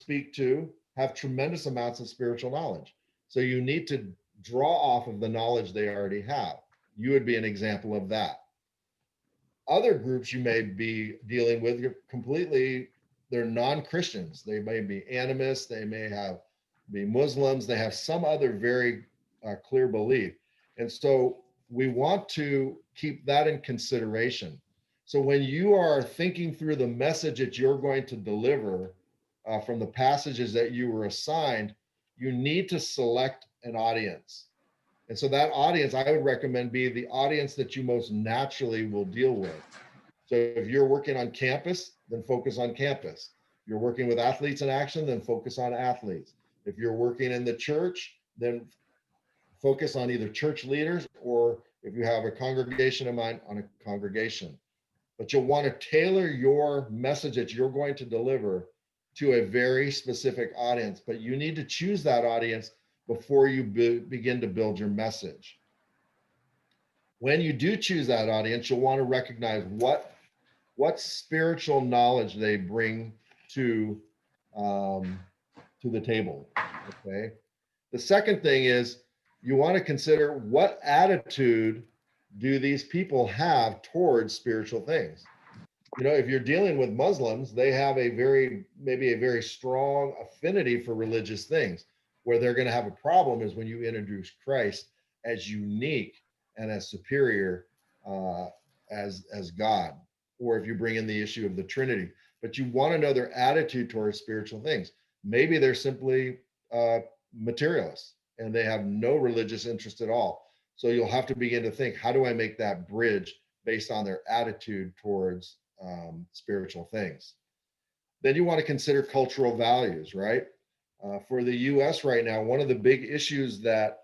speak to have tremendous amounts of spiritual knowledge. So you need to draw off of the knowledge they already have. You would be an example of that. Other groups you may be dealing with, you're completely, they're non-Christians. They may be animists, they may have be Muslims, they have some other very clear belief. And so we want to keep that in consideration. So when you are thinking through the message that you're going to deliver from the passages that you were assigned, you need to select an audience. And so that audience, I would recommend be the audience that you most naturally will deal with. So if you're working on campus, then focus on campus. If you're working with athletes in action, then focus on athletes. If you're working in the church, then focus on either church leaders or if you have a congregation in mind, on a congregation. But you'll want to tailor your message that you're going to deliver to a very specific audience. But you need to choose that audience before you begin to build your message. When you do choose that audience, you'll want to recognize what spiritual knowledge they bring to um, to the table. Okay. The second thing is you want to consider what attitude do these people have towards spiritual things. You know, if you're dealing with Muslims, they have a very, maybe a very strong affinity for religious things. Where they're going to have a problem is when you introduce Christ as unique and as superior as God, or if you bring in the issue of the Trinity. But you want to know their attitude towards spiritual things. Maybe they're simply materialists and they have no religious interest at all. So you'll have to begin to think, how do I make that bridge based on their attitude towards spiritual things? Then you want to consider cultural values, right? For the US right now, one of the big issues that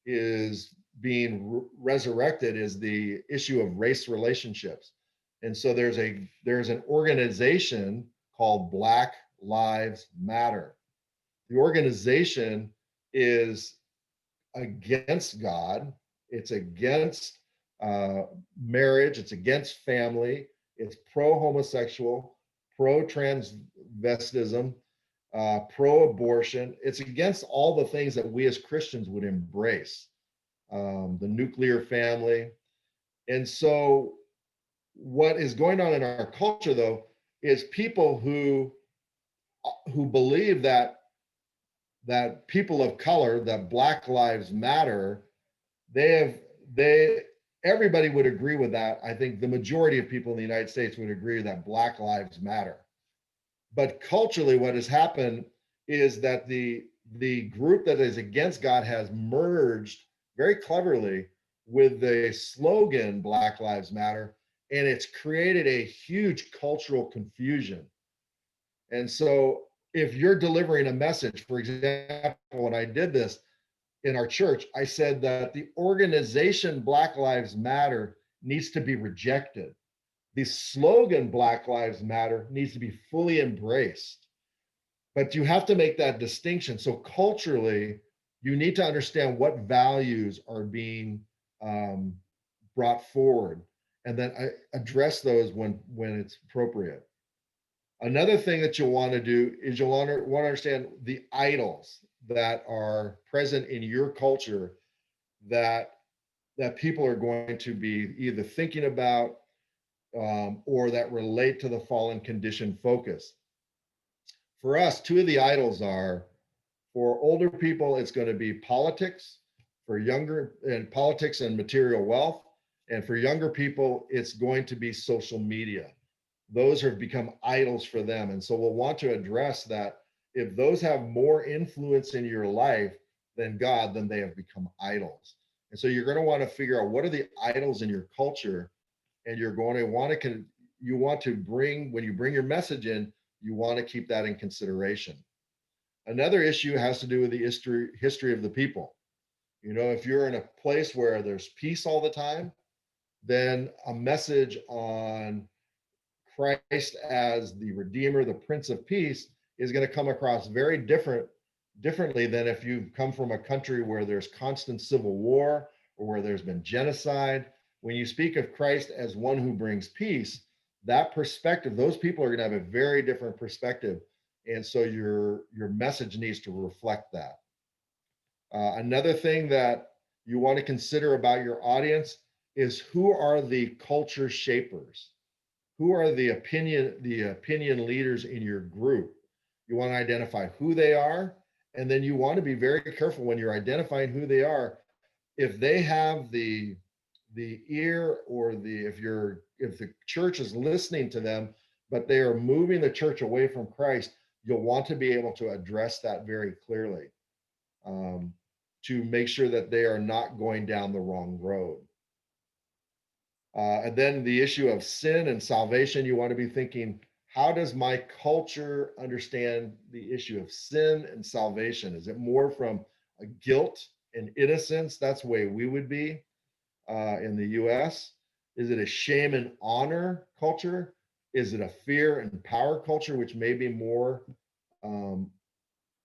is being resurrected is the issue of race relationships. And so there's an organization called Black Lives Matter. The organization is against God, it's against marriage, it's against family, it's pro homosexual, pro transvestism, pro abortion. It's against all the things that we as Christians would embrace, the nuclear family. And so, what is going on in our culture, though, is people who believe that people of color, that Black Lives Matter, they have they everybody would agree with that. I think the majority of people in the United States would agree that Black Lives Matter. But culturally, what has happened is that the group that is against God has merged very cleverly with the slogan Black Lives Matter, and it's created a huge cultural confusion. And so if you're delivering a message, for example, when I did this in our church, I said that the organization Black Lives Matter needs to be rejected. The slogan Black Lives Matter needs to be fully embraced. But you have to make that distinction. So culturally, you need to understand what values are being um, brought forward, and then address those when it's appropriate. Another thing that you'll want to do is you'll want to understand the idols that are present in your culture that people are going to be either thinking about or that relate to the fallen condition focus. For us, two of the idols are, for older people, it's going to be politics, for younger, and politics and material wealth. And for younger people, it's going to be social media. Those have become idols for them. And so we'll want to address that. If those have more influence in your life than God, then they have become idols. And so you're going to want to figure out what are the idols in your culture, and you're going to want to you want to bring, when you bring your message in, you want to keep that in consideration. Another issue has to do with the history of the people. You know, if you're in a place where there's peace all the time, then a message on Christ as the Redeemer, the Prince of Peace, is going to come across very differently than if you've come from a country where there's constant civil war or where there's been genocide. When you speak of Christ as one who brings peace, that perspective, those people are going to have a very different perspective And so your message needs to reflect that. Another thing that you want to consider about your audience is who are the culture shapers? Who are the opinion leaders in your group? You want to identify who they are, and then you want to be very careful when you're identifying who they are. If they have the ear, or if the church is listening to them, but they are moving the church away from Christ, you'll want to be able to address that very clearly, um, to make sure that they are not going down the wrong road. And then the issue of sin and salvation, you want to be thinking, how does my culture understand the issue of sin and salvation? Is it more from a guilt and innocence? That's the way we would be in the US. Is it a shame and honor culture? Is it a fear and power culture, which may be more um,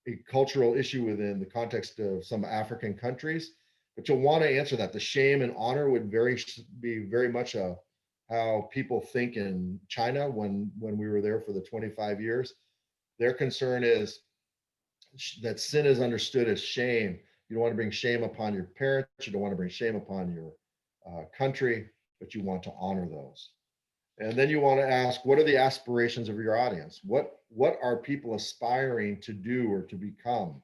a cultural issue within the context of some African countries? But you'll want to answer that. The shame and honor would be very much how people think in China when we were there for the 25 years. Their concern is that sin is understood as shame. You don't want to bring shame upon your parents. You don't want to bring shame upon your country, but you want to honor those. And then you want to ask, what are the aspirations of your audience? What are people aspiring to do or to become?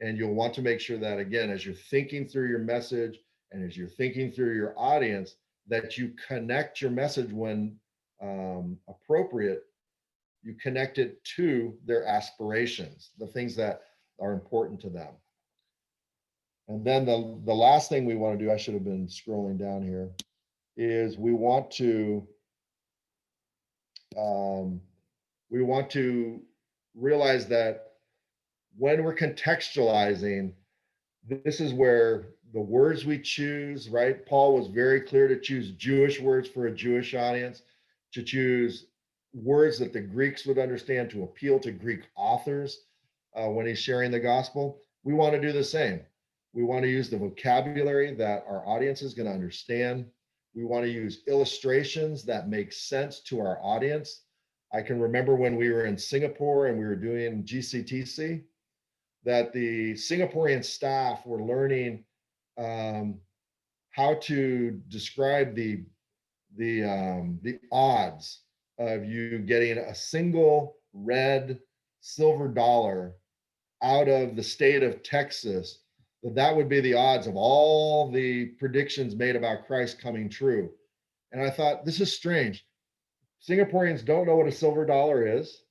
And you'll want to make sure that, again, as you're thinking through your message and as you're thinking through your audience, that you connect your message when appropriate. You connect it to their aspirations, the things that are important to them. And then the last thing we want to do, I should have been scrolling down here, is um, we want to realize that when we're contextualizing, this is where the words we choose, right? Paul was very clear to choose Jewish words for a Jewish audience, to choose words that the Greeks would understand, to appeal to Greek authors when he's sharing the gospel. We want to do the same. We want to use the vocabulary that our audience is going to understand. We want to use illustrations that make sense to our audience. I can remember when we were in Singapore and we were doing GCTC, that the Singaporean staff were learning how to describe the odds of you getting a single red silver dollar out of the state of Texas. That would be the odds of all the predictions made about Christ coming true. And I thought, this is strange. Singaporeans don't know what a silver dollar is.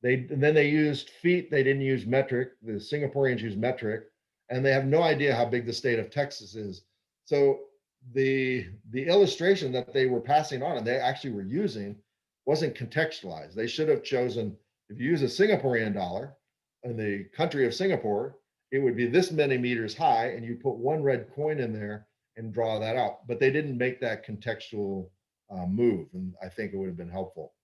Then they used feet. They didn't use metric. The Singaporeans use metric, and they have no idea how big the state of Texas is. So the illustration that they were passing on and they actually were using wasn't contextualized. They should have chosen, if you use a Singaporean dollar in the country of Singapore, it would be this many meters high, and you put one red coin in there and draw that out. But they didn't make that contextual move, and I think it would have been helpful.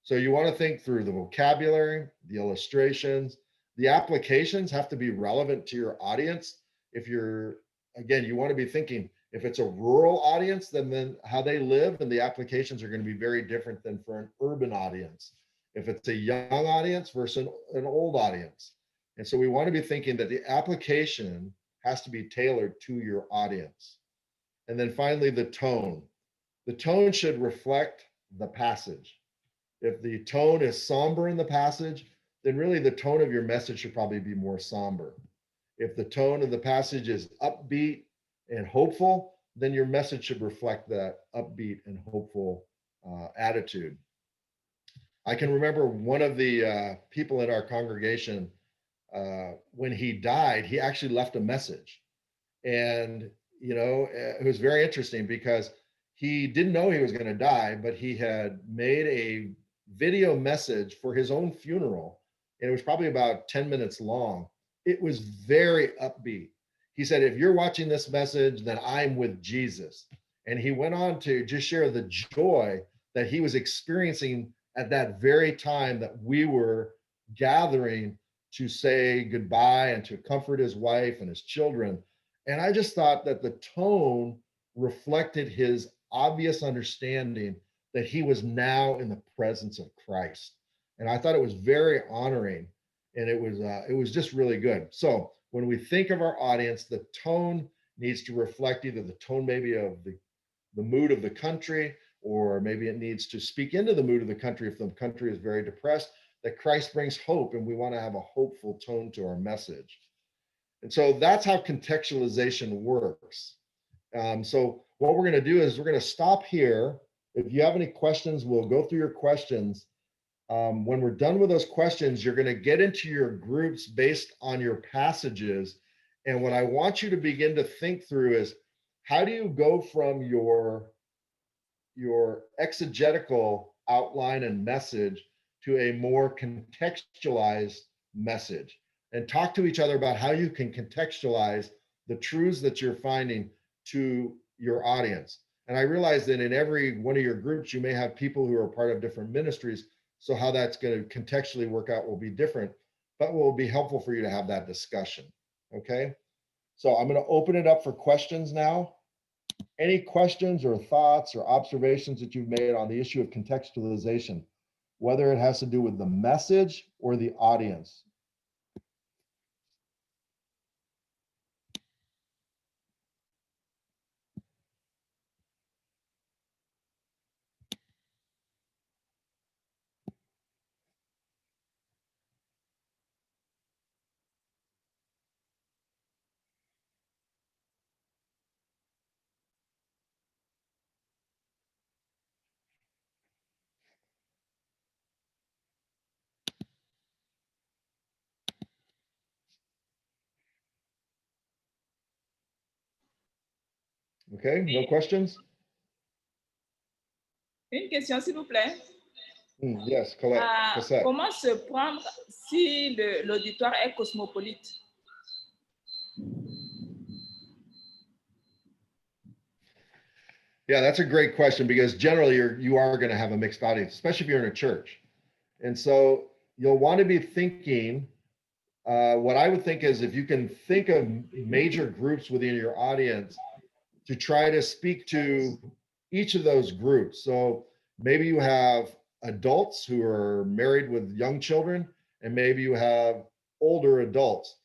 So you want to think through the vocabulary, the illustrations, the applications have to be relevant to your audience. If you're, again, you want to be thinking, if it's a rural audience, then how they live and the applications are going to be very different than for an urban audience. If it's a young audience versus an old audience. And so we want to be thinking that the application has to be tailored to your audience. And then finally, the tone. The tone should reflect the passage. If the tone is somber in the passage, then really the tone of your message should probably be more somber. If the tone of the passage is upbeat and hopeful, then your message should reflect that upbeat and hopeful attitude. I can remember one of the people in our congregation, when he died, he actually left a message. And, it was very interesting because he didn't know he was going to die, but he had made a video message for his own funeral. And it was probably about 10 minutes long. It was very upbeat. He said, if you're watching this message, then I'm with Jesus. And he went on to just share the joy that he was experiencing at that very time that we were gathering to say goodbye and to comfort his wife and his children. And I just thought that the tone reflected his obvious understanding that he was now in the presence of Christ. And I thought it was very honoring, and it was just really good. So when we think of our audience, the tone needs to reflect either the tone maybe of the mood of the country, or maybe it needs to speak into the mood of the country if the country is very depressed, that Christ brings hope, and we want to have a hopeful tone to our message. And so that's how contextualization works. So what we're going to do is we're going to stop here. If you have any questions, we'll go through your questions. When we're done with those questions, you're going to get into your groups based on your passages. And what I want you to begin to think through is, how do you go from your exegetical outline and message to a more contextualized message, and talk to each other about how you can contextualize the truths that you're finding to your audience. And I realize that in every one of your groups, you may have people who are part of different ministries. So how that's going to contextually work out will be different, but will be helpful for you to have that discussion. Okay. So I'm going to open it up for questions now. Any questions or thoughts or observations that you've made on the issue of contextualization, whether it has to do with the message or the audience? Okay, no questions? Une question, s'il vous plaît. Yes, Colette. Comment se prendre si l'auditoire est cosmopolite? Yeah, that's a great question, because generally you are going to have a mixed audience, especially if you're in a church. And so you'll want to be thinking, what I would think is, if you can think of major groups within your audience, to try to speak to each of those groups. So maybe you have adults who are married with young children, and maybe you have older adults,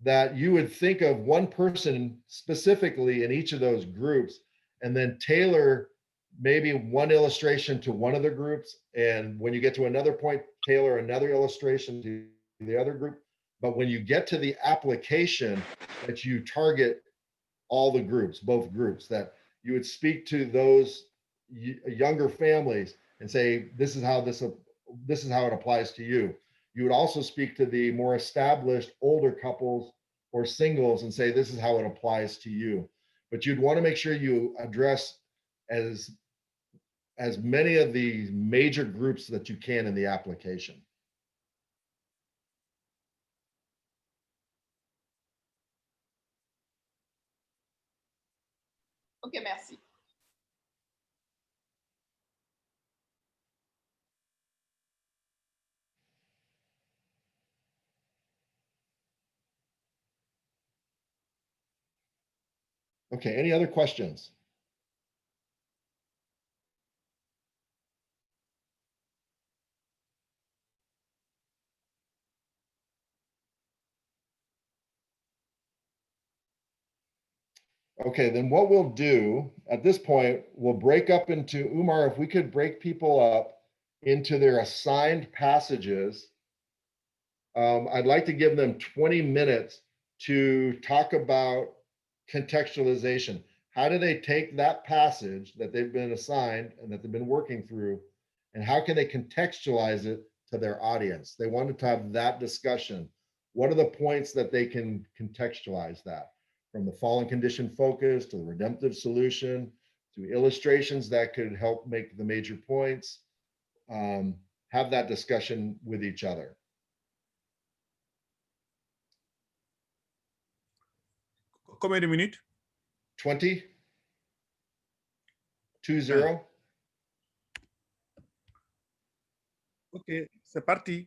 that you would think of one person specifically in each of those groups, and then tailor maybe one illustration to one of the groups. And when you get to another point, tailor another illustration to the other group. But when you get to the application, that you target all the groups, both groups, that you would speak to those younger families and say, this is how it applies to you. You would also speak to the more established older couples or singles and say, this is how it applies to you. But you'd want to make sure you address as many of the major groups that you can in the application. Ok, merci. Okay, any other questions? Okay, then what we'll do at this point, we'll break up into, Umar, if we could break people up into their assigned passages. I'd like to give them 20 minutes to talk about contextualization. How do they take that passage that they've been assigned and that they've been working through, and how can they contextualize it to their audience? They wanted to have that discussion. What are the points that they can contextualize that? From the fallen condition focus to the redemptive solution to illustrations that could help make the major points. Have that discussion with each other. Combien de minutes? 20? 20? Ok, c'est parti.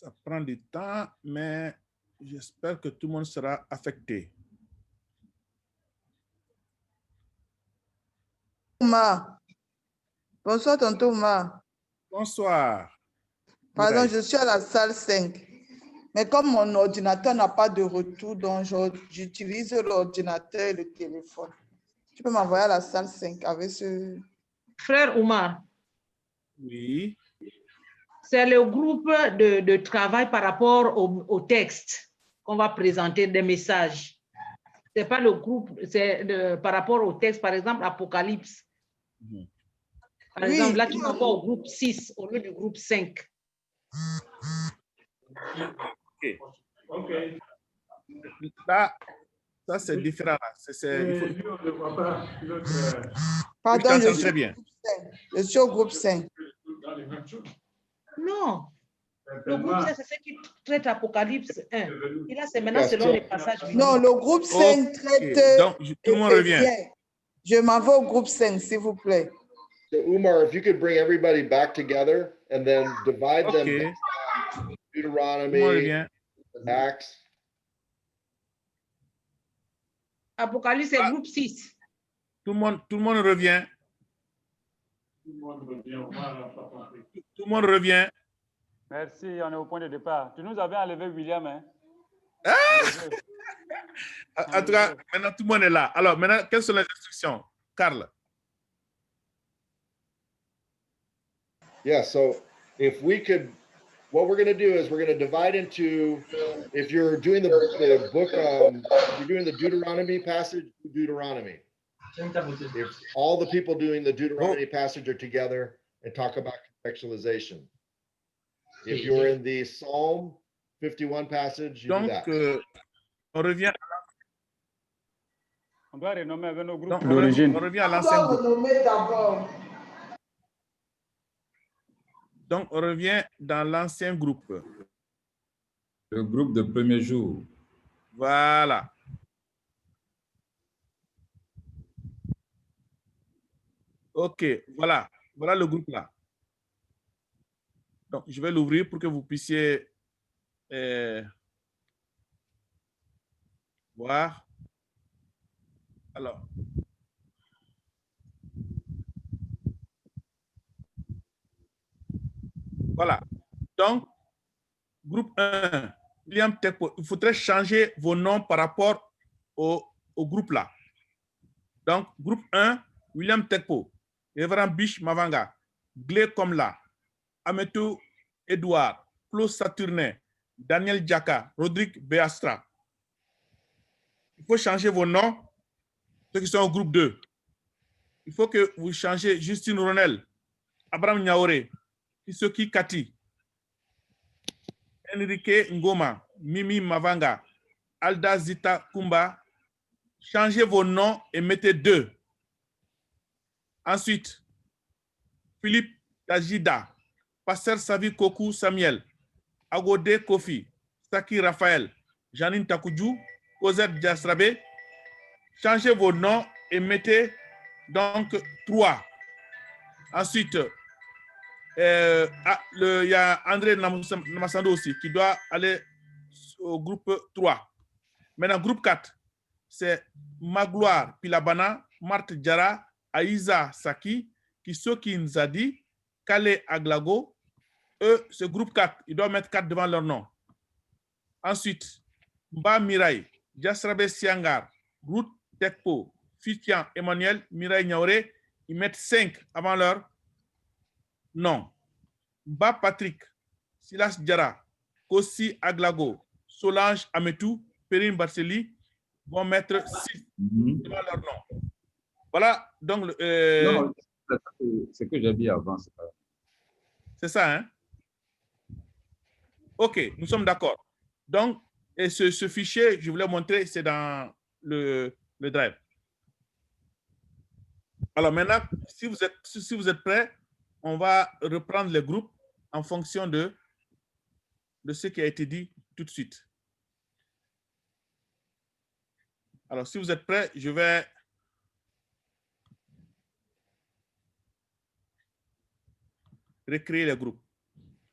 Ça prend du temps, mais j'espère que tout le monde sera affecté. Thomas. Bonsoir, tonton Thomas. Bonsoir. Pardon, Mireille. je suis à la salle 5. Mais comme mon ordinateur n'a pas de retour, donc j'utilise l'ordinateur et le téléphone. Tu peux m'envoyer à la salle 5 avec ce... Frère Oumar, Oui. c'est le groupe de travail par rapport au texte qu'on va présenter des messages. C'est pas le groupe, c'est par rapport au texte, par exemple, Apocalypse. Mhm. Par Oui, exemple, là, tu m'envoies au groupe 6 au lieu du groupe 5. OK. Là, ça c'est différent. Là. Il faut... Pardon, Oui, je je t'entends suis, très bien. je suis au groupe 5. Non. Le groupe 5, c'est ce qui traite Apocalypse 1. Et là, c'est maintenant Yes, selon so- les passages. Non, le groupe 5 OK. traite Donc, tout le monde revient. Éphésiens. Je m'en vais au groupe 5, s'il vous plaît. So Umar, if you could bring everybody back together and then divide them OK. based on Tout le monde Deuteronomy, revient. Acts. Apocalypse, c'est groupe 6. Tout le monde revient. Tout le monde revient. Merci, on est au point de départ. Tu nous avais enlevé William, hein? En tout cas, maintenant tout le monde est là. Alors, maintenant, quelles sont les instructions? Carl. Yeah, so if we could, what we're going to do is we're going to divide into, if you're doing the book, you're doing the Deuteronomy passage, Deuteronomy. If all the people doing the Deuteronomy passage are together and talk about contextualization. If you're in the Psalm 51 passage, you do Donc, that. on revient. On doit renommer avec nos groupes Donc, d'origine. on revient à On l'ancien doit groupe. renommer d'abord. Donc, on revient dans l'ancien groupe. Le groupe de premier jour. Voilà. OK, voilà. Voilà le groupe là. Donc, je vais l'ouvrir pour que vous puissiez voir. Alors. Voilà. Donc, groupe 1, William Tekpo, il faudrait changer vos noms par rapport au groupe là. Donc, groupe 1, William Tekpo, Révérend Biche Mavanga, Glé Komla, Ametou Edouard, Claude Saturnin, Daniel Djaka, Rodrigue Beastra. Il faut changer vos noms, ceux qui sont au groupe 2. Il faut que vous changez Justine Ronel, Abraham Niaoré, Isoki Kati, Enrique Ngoma, Mimi Mavanga, Alda Zita Kumba. Changez vos noms et mettez 2. Ensuite, Philippe Tajida, Pasteur Savi Koku Samuel, Agode Kofi, Saki Raphaël, Janine Takoudjou, Cosette Diastrabe. Changez vos noms et mettez donc 3. Ensuite, il y a André Namassando aussi qui doit aller au groupe 3. Maintenant, groupe 4, c'est Magloire Pilabana, Marthe Djara, Aïza Saki, Kisoki Nzadi, Kale Aglago. Eux, ce groupe 4, ils doivent mettre 4 devant leur nom. Ensuite, Mba Mirai, Diastrabe Siangar, Ruth Tekpo, Fitian Emmanuel, Mirai Niaoré, ils mettent 5 avant leur nom. Mba Patrick, Silas Djara, Kossi Aglago, Solange Ametou, Perrine Barceli vont mettre 6 devant leur nom. Voilà, donc... Non, c'est ce que j'ai dit avant. C'est ça, hein? OK, nous sommes d'accord. Donc, et ce fichier, je voulais montrer, c'est dans le drive. Alors maintenant, si vous êtes prêts, on va reprendre les groupes en fonction de ce qui a été dit tout de suite. Alors, si vous êtes prêts, je vais recréer les groupes.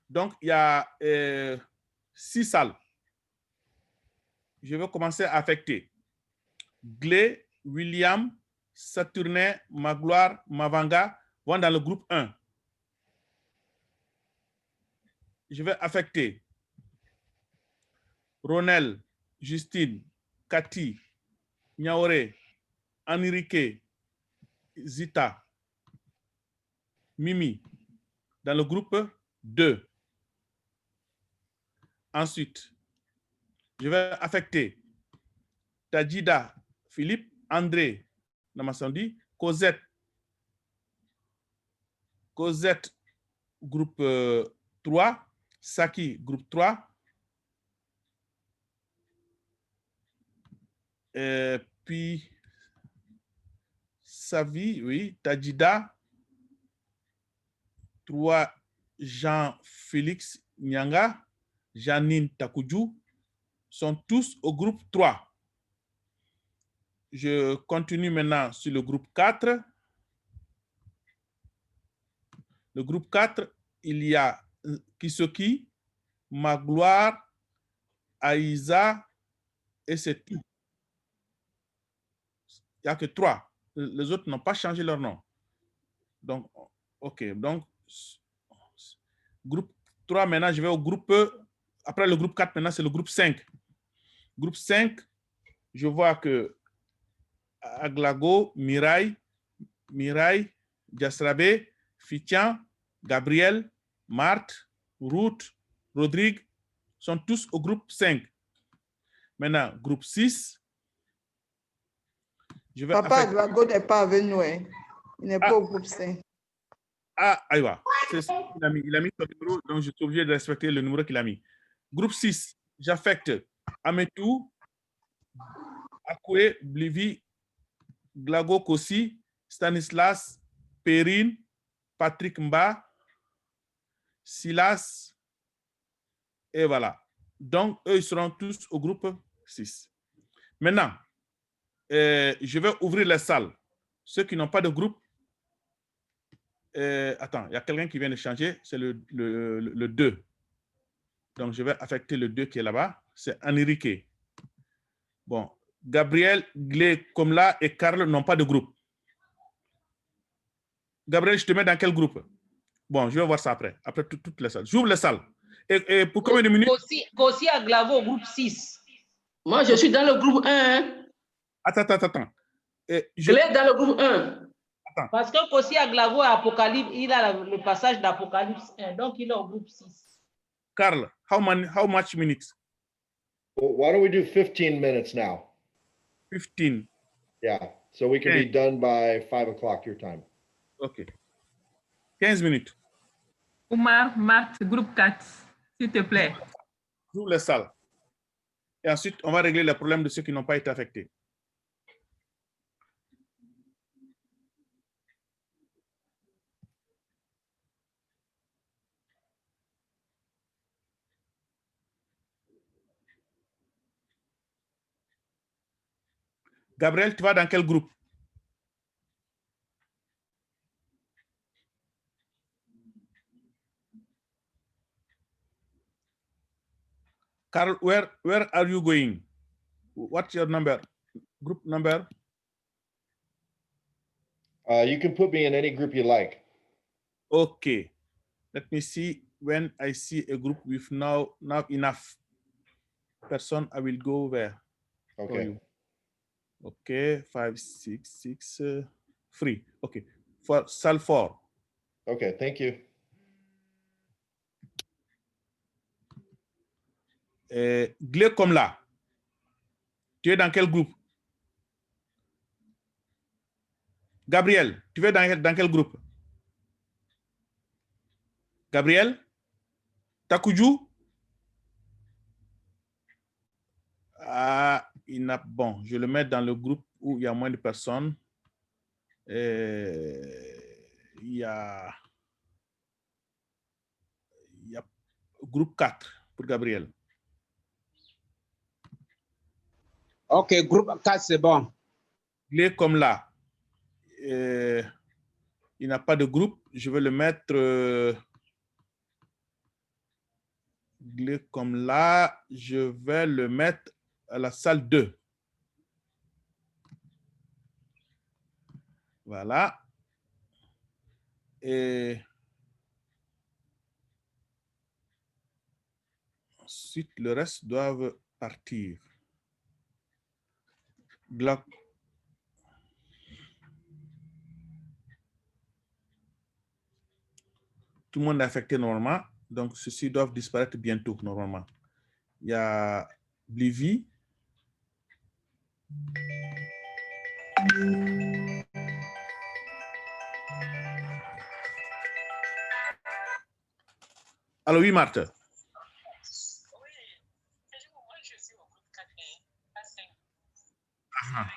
Donc, il y a 6 salles. Je vais commencer à affecter Glé, William, Saturnin, Magloire, Mavanga vont dans le groupe 1. Je vais affecter Ronel, Justine, Cathy, Niaoré, Enrique, Zita, Mimi dans le groupe 2. Ensuite, je vais affecter Tajida, Philippe, André, Namassandi, Cosette, groupe 3, Saki, groupe 3, et puis Savi, oui, Tajida, 3, Jean-Félix Nyanga, Janine Takudjou, sont tous au groupe 3. Je continue maintenant sur le groupe 4. Le groupe 4, il y a Kisoki, Magloire, Aïza, et c'est tout. Il n'y a que 3. Les autres n'ont pas changé leur nom. Donc, OK. Donc, groupe 3, maintenant, je vais au groupe... Après le groupe 4, maintenant, c'est le groupe 5. Groupe 5, je vois que Aglago, Mirai, Diasrabe, Fitian, Gabriel, Marthe, Ruth, Rodrigue sont tous au groupe 5. Maintenant, groupe 6. Je vais Papa Aglago n'est pas avec nous. Hein. Il n'est pas au groupe 5. Ah, aïwa. Il a mis son numéro, donc je suis obligé de respecter le numéro qu'il a mis. Groupe 6, j'affecte Ametou, Akoué, Blivi, Glago Kossi, Stanislas, Perrine, Patrick Mba, Silas, et voilà. Donc, eux, ils seront tous au groupe 6. Maintenant, je vais ouvrir les salles. Ceux qui n'ont pas de groupe, attends, il y a quelqu'un qui vient de changer, c'est le 2. Donc, je vais affecter le 2 qui est là-bas, c'est Enrique. Bon, Gabriel, Glé, Komla et Karl n'ont pas de groupe. Gabriel, je te mets dans quel groupe? Bon, je vais voir ça après toutes les salles. J'ouvre les salles. Et pour combien de minutes? Kossi Aglavo au groupe 6. Moi, je suis dans le groupe 1. Hein? Attends. Je l'ai dans le groupe 1. Attends. Parce que Kossi Aglavo à Apocalypse, il a le passage d'Apocalypse 1, donc il est au groupe 6. Carl, how much minutes? Well, why don't we do 15 minutes now? 15. Yeah, so we can be done by 5 o'clock your time. OK. 15 minutes. Oumar, Marthe, groupe 4, s'il te plaît. J'ouvre les salles. Et ensuite, on va régler les problèmes de ceux qui n'ont pas été affectés. Gabriel, tu vas dans quel groupe? Carl, where are you going? What's your number? Group number? You can put me in any group you like. Okay. Let me see. When I see a group with now enough person, I will go there. Okay. Okay, 5, 6, 6, 3. Okay, for salle 4. Okay, thank you. Glé comme là. Tu es dans quel groupe? Gabriel, tu es dans quel groupe? Gabriel? Takudjou? Ah, bon, je le mets dans le groupe où il y a moins de personnes. Il y a groupe 4 pour Gabriel. OK, groupe 4, c'est bon. Il est comme là. Il n'a pas de groupe. Je vais le mettre Comme là, je vais le mettre à la salle 2. Voilà. Et ensuite, le reste doivent partir. Tout le monde est affecté normalement, donc ceux-ci doivent disparaître bientôt, normalement. Il y a Blivy. Alors oui, Marthe. Ah,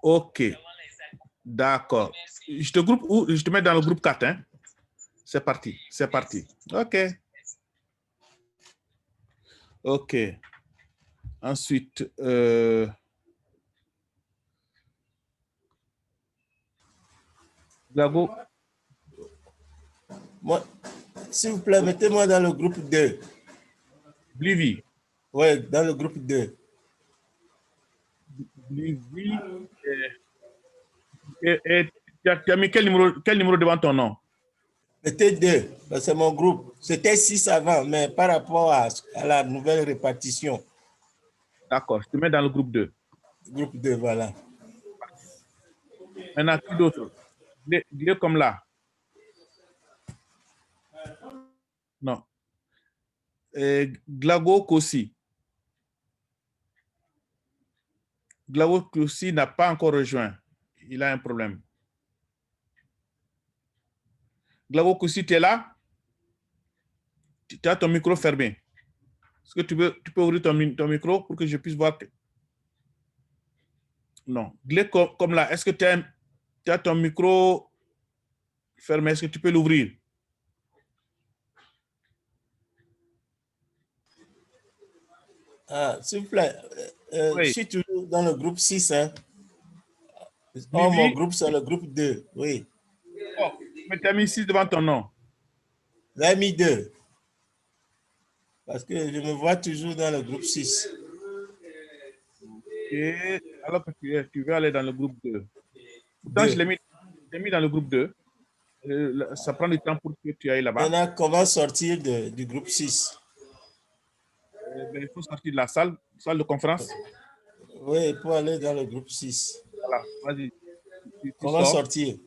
ok, d'accord. Je te groupe où? Je te mets dans le groupe 4, hein? C'est parti, c'est parti. Ok. Ok. Ensuite, Glago. Moi, s'il vous plaît, mettez-moi dans le groupe 2. Blivy. Oui, dans le groupe 2. Blivy. Et tu as mis quel numéro devant ton nom? Mettez 2, c'est mon groupe. C'était 6 avant, mais par rapport à la nouvelle répartition. D'accord, je te mets dans le groupe 2. Groupe 2, voilà. Maintenant, qui d'autre? Dis comme là. Non. Glago Kossi. Glago Kossi n'a pas encore rejoint. Il a un problème. Glago Kossi, tu es là? Tu as ton micro fermé. Est-ce que tu peux ouvrir ton micro pour que je puisse voir? Non. Dis comme là. Est-ce que tu as ton micro fermé? Est-ce que tu peux l'ouvrir? Ah, s'il vous plaît, Oui. je suis toujours dans le groupe 6. Hein. Oh, mon groupe, c'est le groupe 2. Oui. Oh, mais tu as mis 6 devant ton nom. J'ai mis 2. Parce que je me vois toujours dans le groupe 6. Et alors que tu veux aller dans le groupe 2. Pourtant, je l'ai mis dans le groupe 2. Ça prend du temps pour que tu ailles là-bas. Maintenant, comment sortir du groupe 6? Il faut sortir de la salle de conférence. Oui, pour aller dans le groupe 6. Voilà, vas-y. Comment sortir?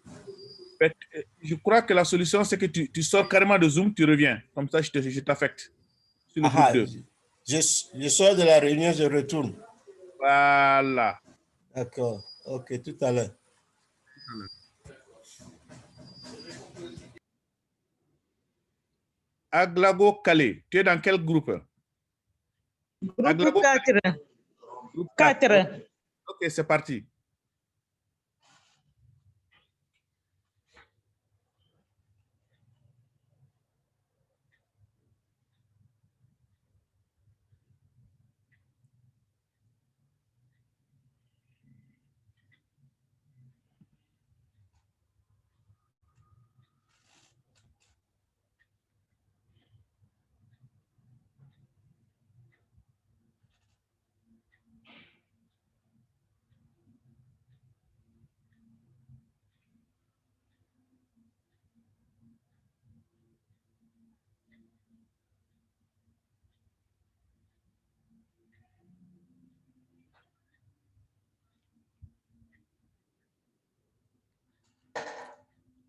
Je crois que la solution, c'est que tu sors carrément de Zoom, tu reviens. Comme ça, je t'affecte sur le groupe 2. Je sors de la réunion, je retourne. Voilà. D'accord. Ok, tout à l'heure. Aglago Calais, tu es dans quel groupe? Groupe 4. Groupe 4. Ok, c'est parti.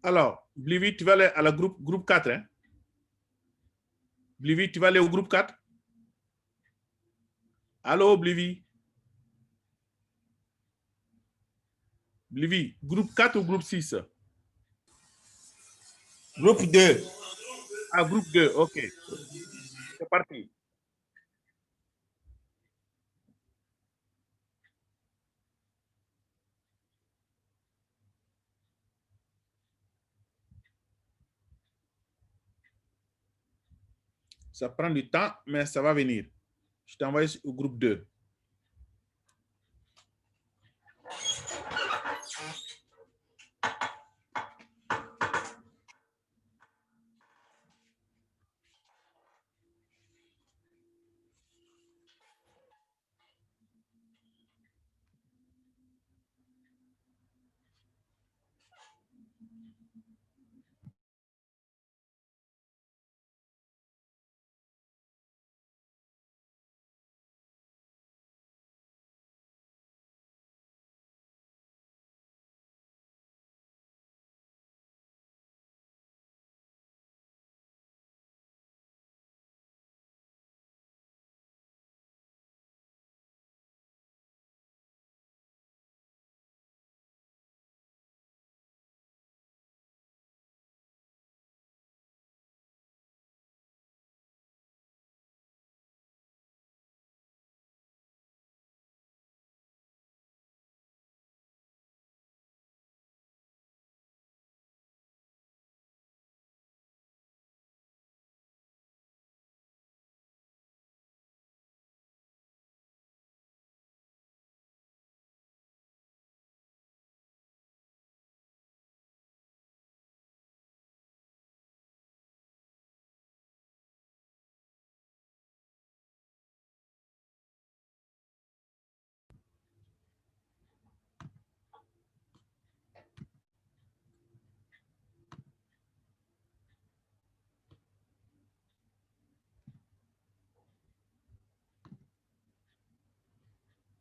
Alors, Blivy, tu vas aller à la groupe 4. Hein? Blivy, tu vas aller au groupe 4? Allô, Blivy? Blivy, groupe 4 ou groupe 6? Groupe 2. Ah, groupe 2, ok. C'est parti. Ça prend du temps, mais ça va venir. Je t'envoie au groupe 2.